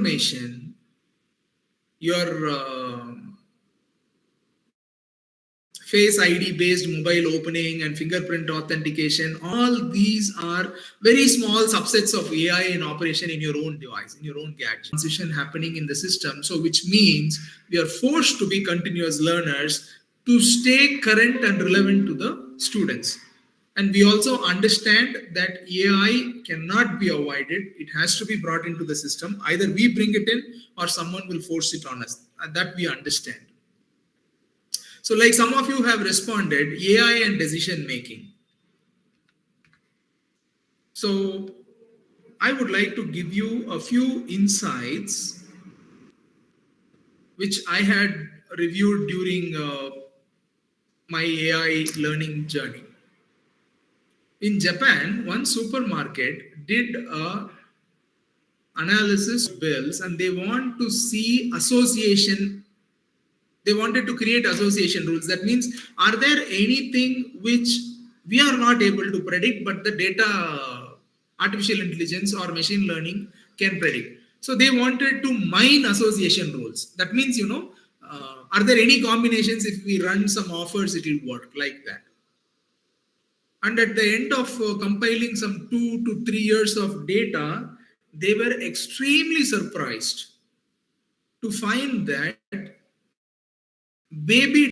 information, your Face ID based mobile opening and fingerprint authentication, all these are very small subsets of AI in operation in your own device, in your own gadget. Transition happening in the system, so which means we are forced to be continuous learners to stay current and relevant to the students. And we also understand that AI cannot be avoided. It has to be brought into the system. Either we bring it in or someone will force it on us. And that we understand. So like some of you have responded, AI and decision making. So I would like to give you a few insights which I had reviewed during my AI learning journey. In Japan, one supermarket did a analysis of bills and they want to see association. They wanted to create association rules. That means, are there anything which we are not able to predict, but the data, artificial intelligence or machine learning can predict? So they wanted to mine association rules. That means, are there any combinations if we run some offers, it will work like that. And at the end of compiling some 2 to 3 years of data, they were extremely surprised to find that baby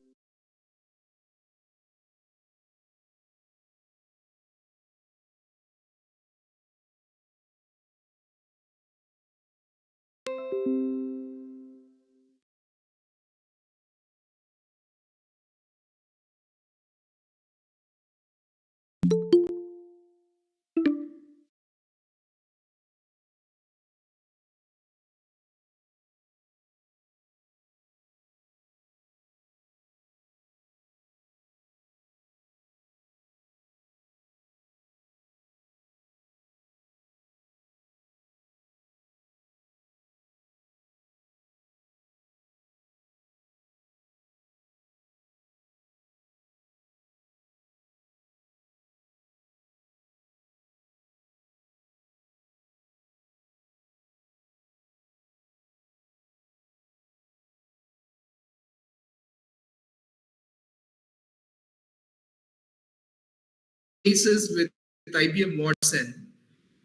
cases with IBM Watson,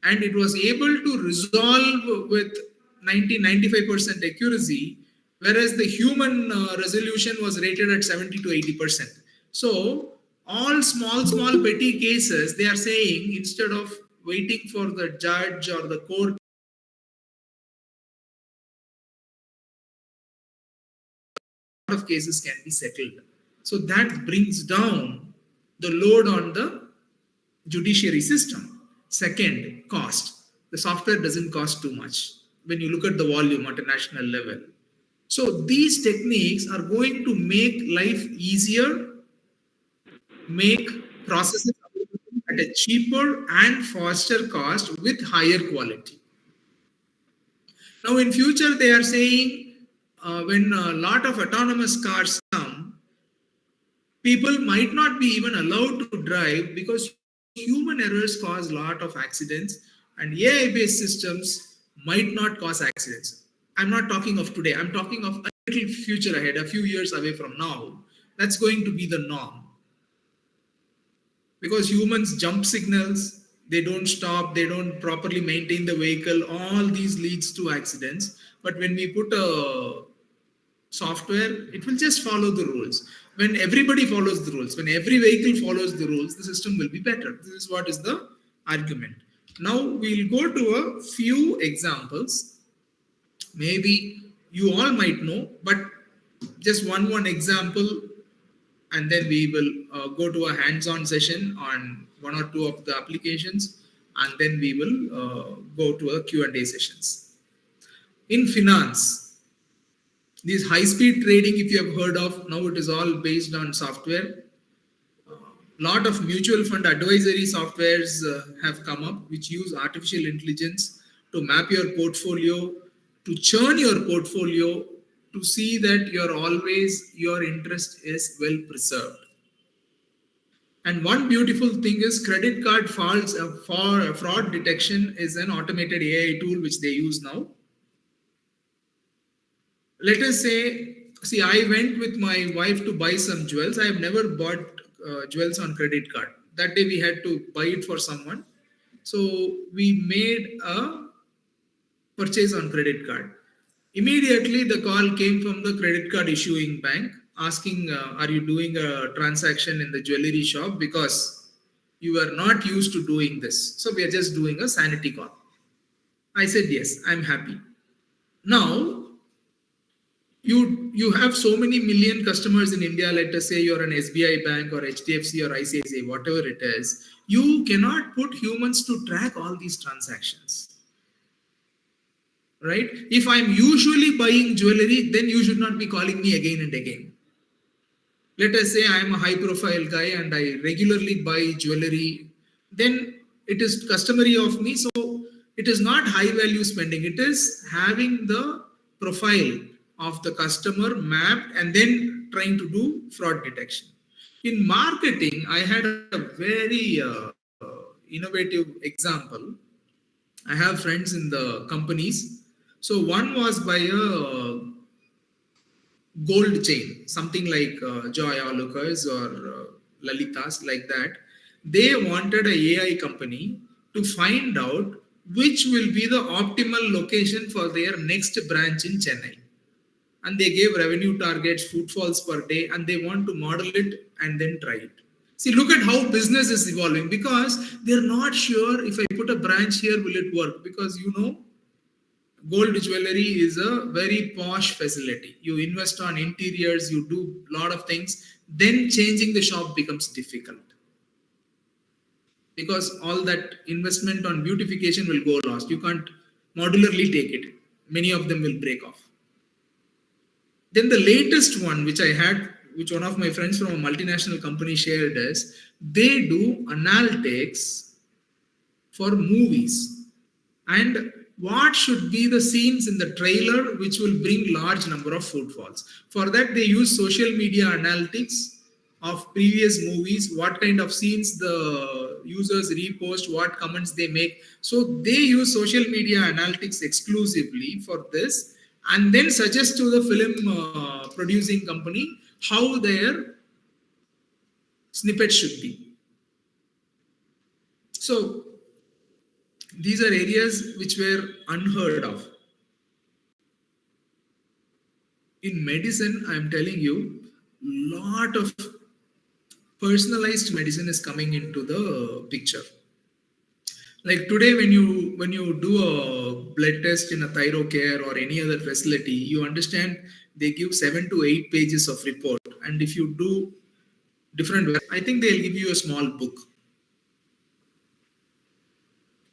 and it was able to resolve with 95% accuracy, whereas the human resolution was rated at 70 to 80%. So all small petty cases, they are saying instead of waiting for the judge or the court, a lot of cases can be settled. So that brings down the load on the judiciary system. Second, cost. The software doesn't cost too much when you look at the volume at a national level. So these techniques are going to make life easier, make processes at a cheaper and faster cost with higher quality. Now in future they are saying when a lot of autonomous cars come, people might not be even allowed to drive because human errors cause a lot of accidents and AI based systems might not cause accidents. I'm not talking of today, I'm talking of a little future ahead, a few years away from now. That's going to be the norm. Because humans jump signals, they don't stop, they don't properly maintain the vehicle, all these leads to accidents. But when we put a software, it will just follow the rules. When everybody follows the rules, when every vehicle follows the rules, the system will be better. This is what is the argument. Now we'll go to a few examples. Maybe you all might know, but just one example, and then we will go to a hands-on session on one or two of the applications, and then we will go to a Q&A sessions. In finance, this high-speed trading, if you have heard of, now it is all based on software. Lot of mutual fund advisory softwares have come up which use artificial intelligence to map your portfolio, to churn your portfolio, to see that your interest is well preserved. And one beautiful thing is credit card fraud detection is an automated AI tool which they use now. Let us say, see, I went with my wife to buy some jewels. I have never bought jewels on credit card. That day we had to buy it for someone. So we made a purchase on credit card. Immediately, the call came from the credit card issuing bank asking, are you doing a transaction in the jewelry shop? Because you are not used to doing this. So we are just doing a sanity call. I said, yes, I'm happy. Now, you have so many million customers in India. Let us say you're an SBI bank or HDFC or ICICI, whatever it is. You cannot put humans to track all these transactions. Right? If I'm usually buying jewelry, then you should not be calling me again and again. Let us say I'm a high profile guy and I regularly buy jewelry, then it is customary of me. So it is not high value spending, it is having the profile of the customer mapped and then trying to do fraud detection. In marketing, I had a very innovative example. I have friends in the companies. So one was by a gold chain, something like Joy Alucas or Lalitas, like that. They wanted a AI company to find out which will be the optimal location for their next branch in Chennai. And they gave revenue targets, footfalls per day, and they want to model it and then try it. See, look at how business is evolving because they're not sure if I put a branch here, will it work? Because gold jewelry is a very posh facility. You invest on interiors, you do a lot of things, then changing the shop becomes difficult because all that investment on beautification will go lost. You can't modularly take it. Many of them will break off. Then the latest one, which I had, which one of my friends from a multinational company shared, is they do analytics for movies and what should be the scenes in the trailer which will bring large number of footfalls. For that, they use social media analytics of previous movies, what kind of scenes the users repost, what comments they make. So they use social media analytics exclusively for this and then suggest to the film producing company how their snippet should be. So these are areas which were unheard of. In medicine, I am telling you, lot of personalized medicine is coming into the picture. Like today, when you do a blood test in a thyrocare or any other facility, you understand they give 7 to 8 pages of report, and if you do different, I think they'll give you a small book.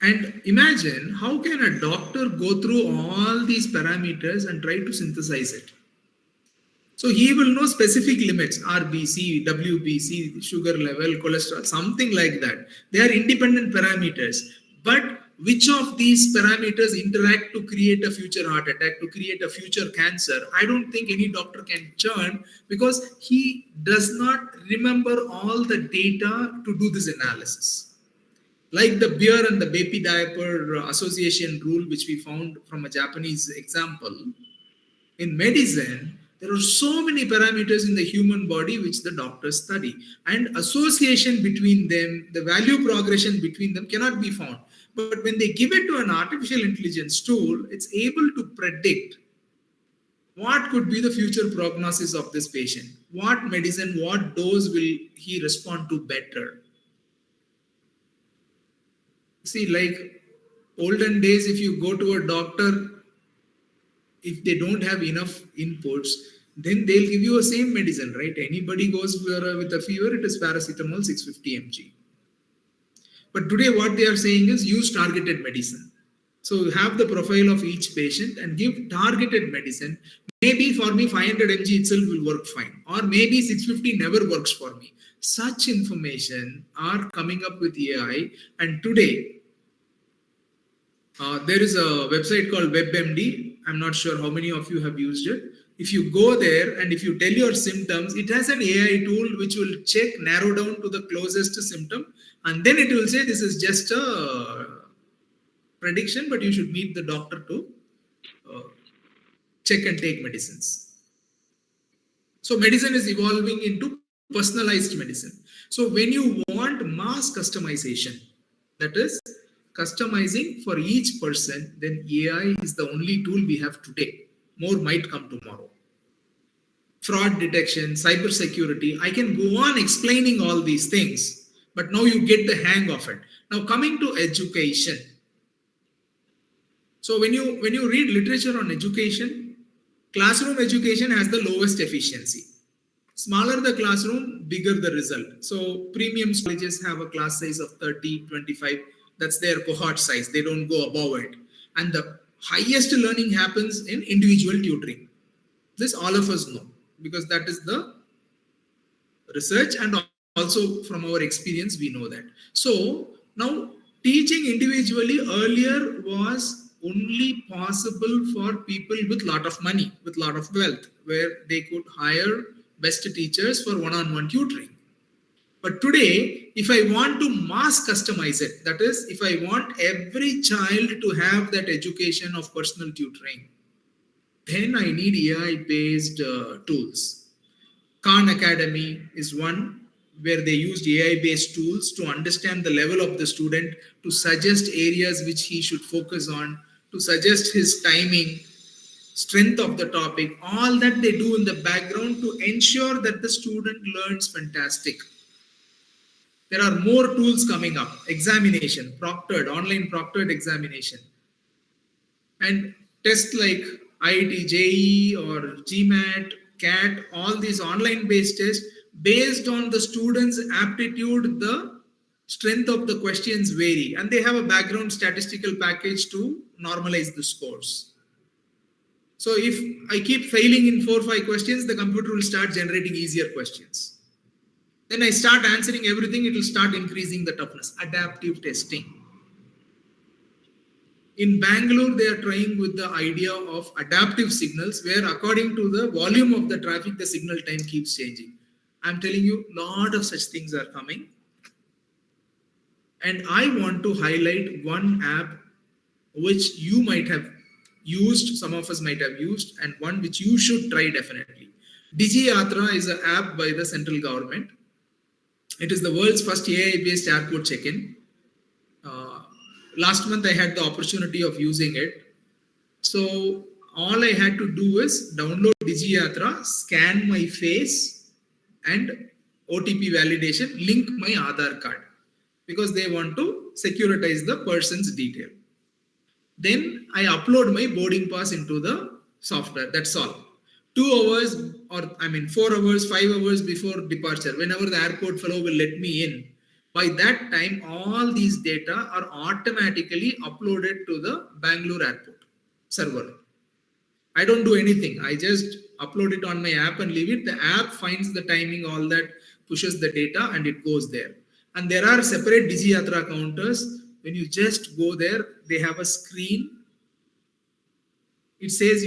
And imagine how can a doctor go through all these parameters and try to synthesize it. So he will know specific limits, RBC, WBC, sugar level, cholesterol, something like that. They are independent parameters. But which of these parameters interact to create a future heart attack, to create a future cancer? I don't think any doctor can churn because he does not remember all the data to do this analysis. Like the beer and the baby diaper association rule, which we found from a Japanese example, in medicine, there are so many parameters in the human body which the doctors study, and association between them, the value progression between them cannot be found. But when they give it to an artificial intelligence tool, it's able to predict what could be the future prognosis of this patient, what medicine, what dose will he respond to better. See, like olden days, if you go to a doctor, if they don't have enough inputs, then they'll give you a same medicine, right? Anybody goes with a fever, it is paracetamol 650 mg. But today, what they are saying is use targeted medicine. So have the profile of each patient and give targeted medicine. Maybe for me, 500 mg itself will work fine, or maybe 650 never works for me. Such information are coming up with AI, and today there is a website called WebMD. I'm not sure how many of you have used it. If you go there and if you tell your symptoms, it has an AI tool which will check, narrow down to the closest symptom, and then it will say this is just a prediction, but you should meet the doctor to check and take medicines. So medicine is evolving into personalized medicine. So when you want mass customization, that is customizing for each person, then AI is the only tool we have today. More might come tomorrow. Fraud detection, cyber security, I can go on explaining all these things, but now you get the hang of it. Now coming to education. So when you read literature on education, classroom education has the lowest efficiency. Smaller the classroom, bigger the result. So premium colleges have a class size of 30, 25. That's their cohort size. They don't go above it. And the highest learning happens in individual tutoring. This all of us know because that is the research, and also from our experience we know that. So now teaching individually earlier was only possible for people with lot of money, with lot of wealth, where they could hire best teachers for one-on-one tutoring. But today, if I want to mass customize it, that is, if I want every child to have that education of personal tutoring, then I need AI-based tools. Khan Academy is one where they used AI-based tools to understand the level of the student, to suggest areas which he should focus on, to suggest his timing, strength of the topic, all that they do in the background to ensure that the student learns fantastic. There are more tools coming up. Examination, proctored, online proctored examination. And tests like IIT, JEE or GMAT, CAT, all these online based tests, based on the student's aptitude, the strength of the questions vary. And they have a background statistical package to normalize the scores. So if I keep failing in 4 or 5 questions, the computer will start generating easier questions. Then I start answering everything, it will start increasing the toughness. Adaptive testing. In Bangalore, they are trying with the idea of adaptive signals, where according to the volume of the traffic, the signal time keeps changing. I'm telling you, a lot of such things are coming. And I want to highlight one app which you might have used, some of us might have used, and one which you should try definitely. DigiYatra is an app by the central government. It is the world's first AI-based airport check-in. Last month I had the opportunity of using it. So all I had to do is download DigiYatra, scan my face and OTP validation, link my Aadhaar card because they want to securitize the person's detail. Then I upload my boarding pass into the software. That's all. 2 hours or 4 hours, 5 hours before departure, whenever the airport fellow will let me in, by that time, all these data are automatically uploaded to the Bangalore airport server. I don't do anything. I just upload it on my app and leave it. The app finds the timing, all that, pushes the data and it goes there. And there are separate DigiYatra counters. When you just go there, they have a screen. It says,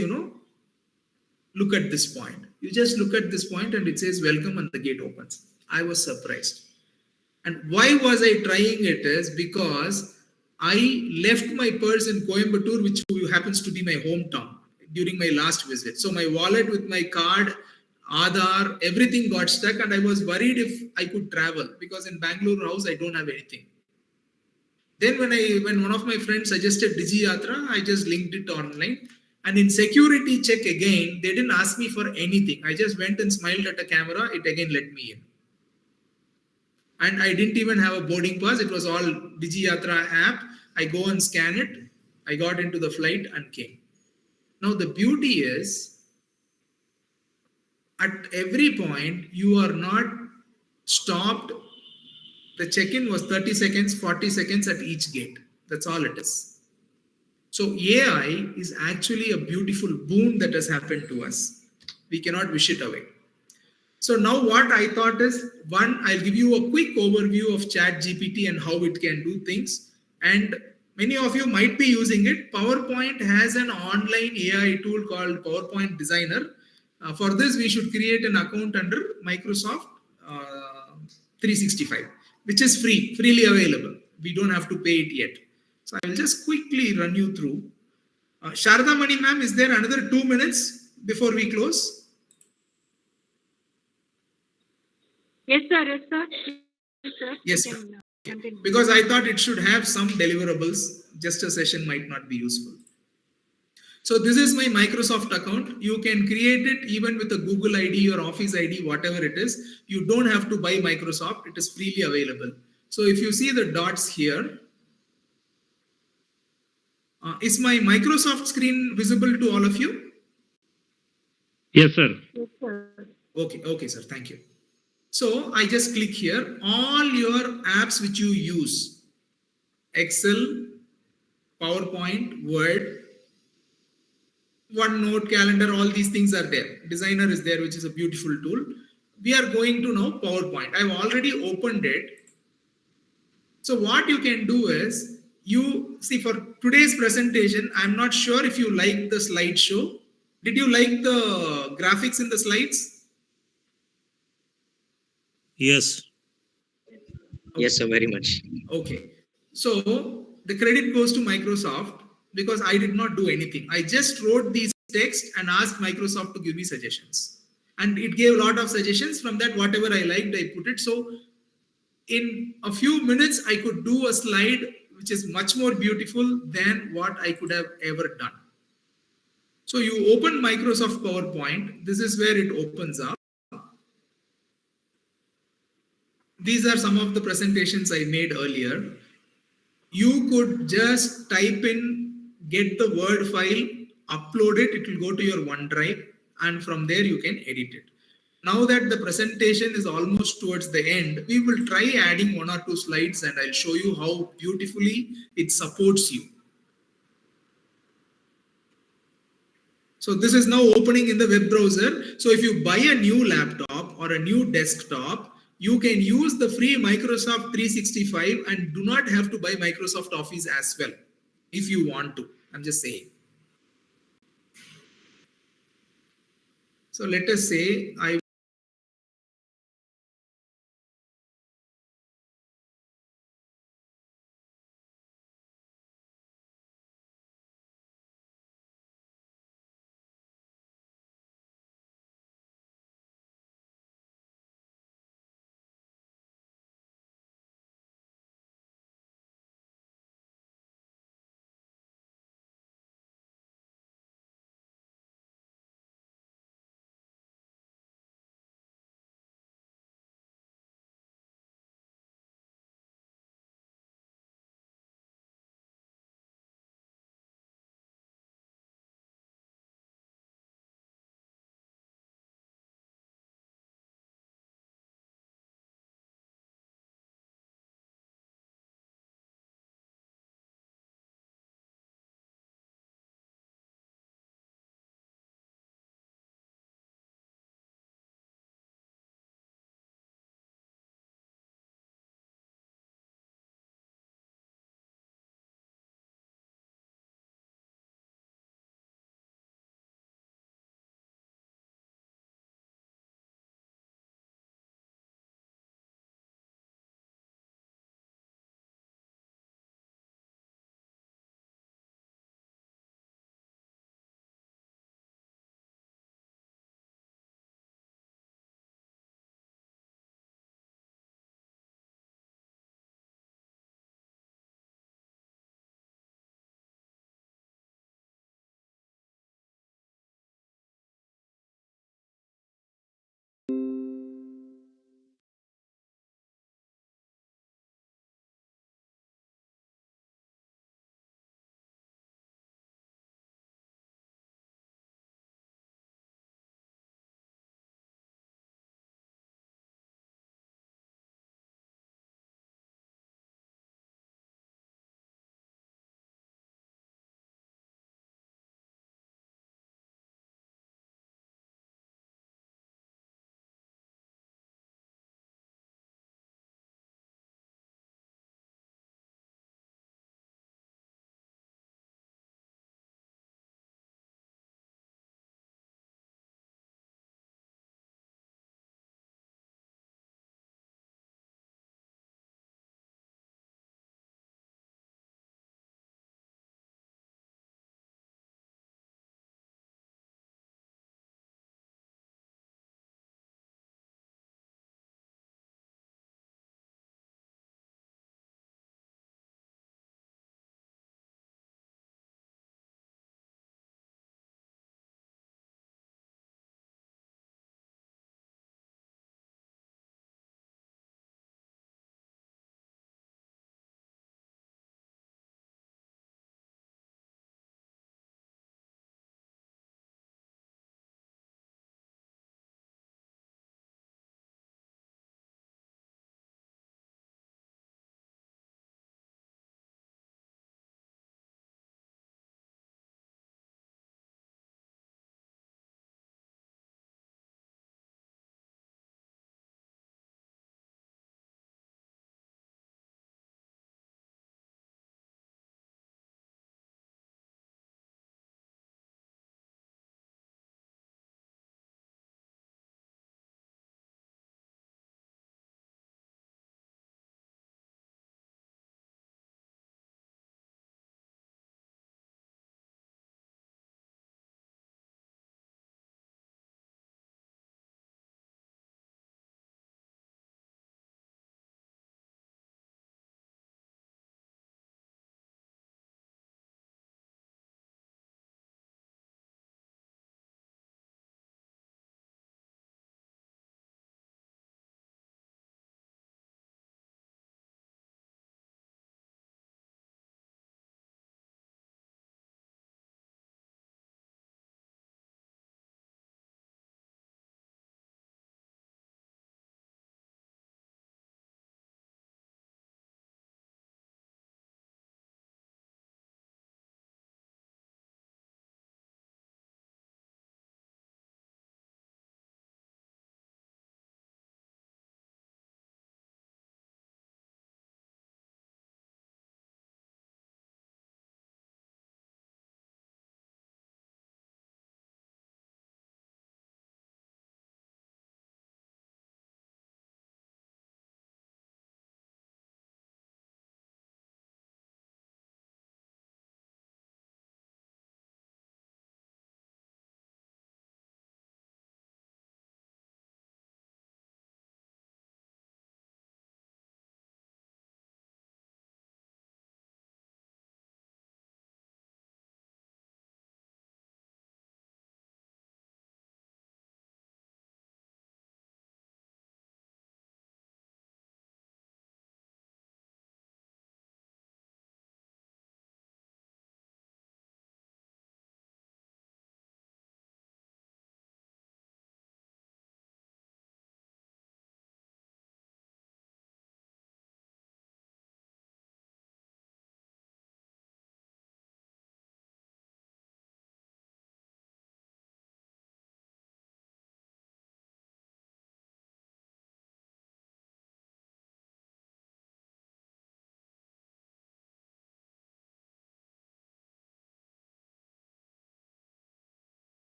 look at this point. You just look at this point and it says welcome and the gate opens. I was surprised. And why was I trying it is because I left my purse in Coimbatore, which happens to be my hometown, during my last visit. So my wallet with my card, Aadhaar, everything got stuck and I was worried if I could travel because in Bangalore house, I don't have anything. Then when one of my friends suggested DigiYatra, I just linked it online. And in security check again, they didn't ask me for anything. I just went and smiled at a camera. It again let me in. And I didn't even have a boarding pass. It was all DigiYatra app. I go and scan it. I got into the flight and came. Now the beauty is, at every point, you are not stopped. The check-in was 30 seconds, 40 seconds at each gate. That's all it is. So AI is actually a beautiful boon that has happened to us. We cannot wish it away. So now what I thought is, one, I'll give you a quick overview of ChatGPT and how it can do things. And many of you might be using it. PowerPoint has an online AI tool called PowerPoint Designer. For this, we should create an account under Microsoft 365, which is freely available. We don't have to pay it yet. So I will just quickly run you through. Sharda Mani ma'am, is there another 2 minutes before we close? Yes, sir. Yes, sir. Yes, sir. Yes, You ma'am. can Okay. continue. Because I thought it should have some deliverables. Just a session might not be useful. So this is my Microsoft account. You can create it even with a Google ID or Office ID, whatever it is. You don't have to buy Microsoft. It is freely available. So if you see the dots here, is my Microsoft screen visible to all of you? Yes, sir. Yes, sir. Okay, sir. Thank you. So I just click here. All your apps which you use, Excel, PowerPoint, Word, OneNote, Calendar, all these things are there. Designer is there, which is a beautiful tool. We are going to now PowerPoint. I've already opened it. So what you can do is, you see for today's presentation, I'm not sure if you like the slideshow. Did you like the graphics in the slides? Yes. Yes, sir, very much. Okay. So the credit goes to Microsoft because I did not do anything. I just wrote these text and asked Microsoft to give me suggestions. And it gave a lot of suggestions. From that, whatever I liked, I put it. So in a few minutes, I could do a slide which is much more beautiful than what I could have ever done. So you open Microsoft PowerPoint. This is where it opens up. These are some of the presentations I made earlier. You could just type in, get the Word file, upload it, it will go to your OneDrive, and from there you can edit it. Now that the presentation is almost towards the end, we will try adding 1 or 2 slides and I'll show you how beautifully it supports you. So this is now opening in the web browser. So if you buy a new laptop or a new desktop, you can use the free Microsoft 365 and do not have to buy Microsoft Office as well if you want to. I'm just saying. So let us say I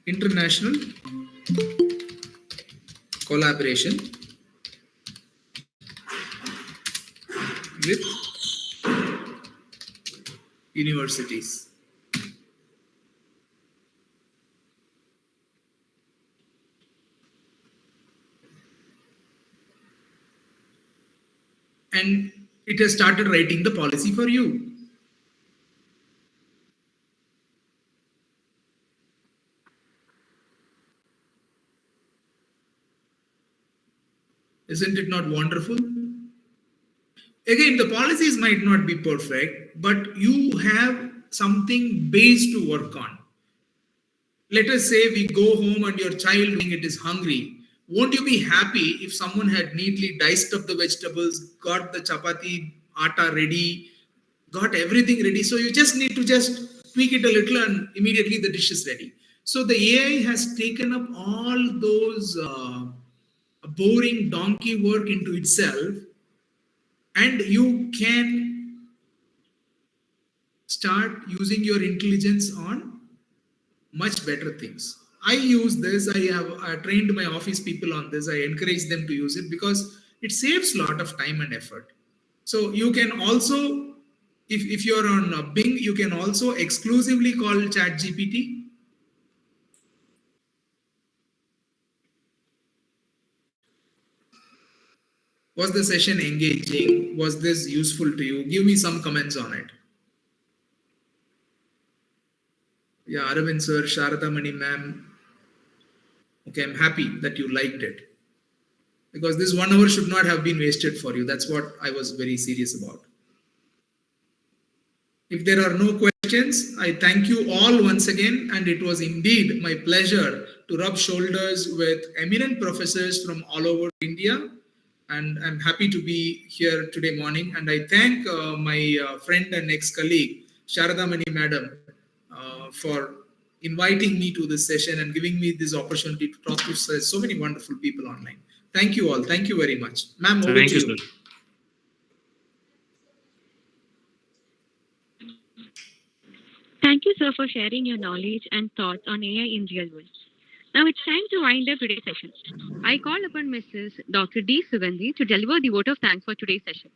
international collaboration with universities. And it has started writing the policy for you. Isn't it not wonderful? Again, the policies might not be perfect, but you have something base to work on. Let us say we go home and your child it is hungry. Won't you be happy if someone had neatly diced up the vegetables, got the chapati atta ready, got everything ready? So you just need to just tweak it a little and immediately the dish is ready. So the AI has taken up all those boring donkey work into itself, and you can start using your intelligence on much better things. I use this. I trained my office people on this. I encourage them to use it because it saves a lot of time and effort. So you can also, if you're on Bing, you can also exclusively call ChatGPT. Was the session engaging? Was this useful to you? Give me some comments on it. Yeah, Aravind sir, Sharada Mani ma'am. Okay, I'm happy that you liked it. Because this 1 hour should not have been wasted for you. That's what I was very serious about. If there are no questions, I thank you all once again. And it was indeed my pleasure to rub shoulders with eminent professors from all over India. And I'm happy to be here today morning. And I thank my friend and ex-colleague, Sharada Mani madam, for inviting me to this session and giving me this opportunity to talk to so many wonderful people online. Thank you all. Thank you very much. Ma'am, over Thank to you, you. sir. Thank you, sir, for sharing your knowledge and thoughts on AI in real world. Now it's time to wind up today's session. I call upon Mrs. Dr. D. Sugandhi to deliver the vote of thanks for today's session.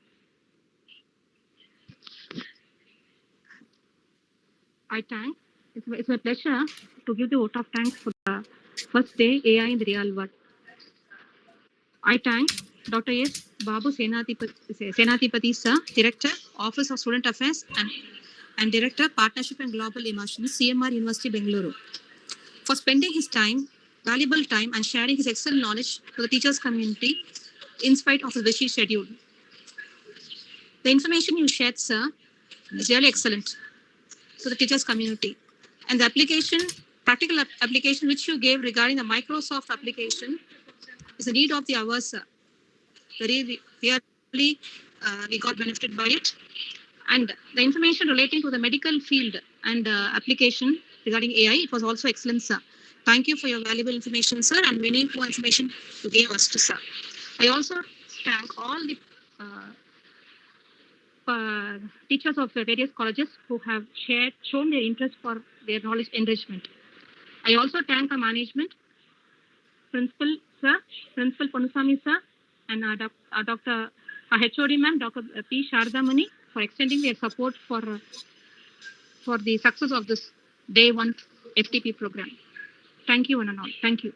It's my pleasure to give the vote of thanks for the first day AI in the real world. I thank Dr. S. Babu Senatipati sir, Director, Office of Student Affairs and Director, Partnership and Global Immersion, CMR University, Bengaluru, for spending his time, valuable time, and sharing his excellent knowledge to the teachers community in spite of his busy schedule. The information you shared, sir, is really excellent to the teachers community. And the practical application which you gave regarding the Microsoft application is the need of the hour, sir. Really, we got benefited by it. And the information relating to the medical field and application regarding AI, it was also excellent, sir. Thank you for your valuable information, sir, and many more information you gave us to, sir. I also thank all the teachers of the various colleges who have shown their interest for their knowledge enrichment. I also thank our management, Principal sir, Principal Ponusami sir, and Dr. HOD ma'am, Dr. P. Sharda Mani, for extending their support for the success of this day one FTP program. Thank you, one and all. Thank you.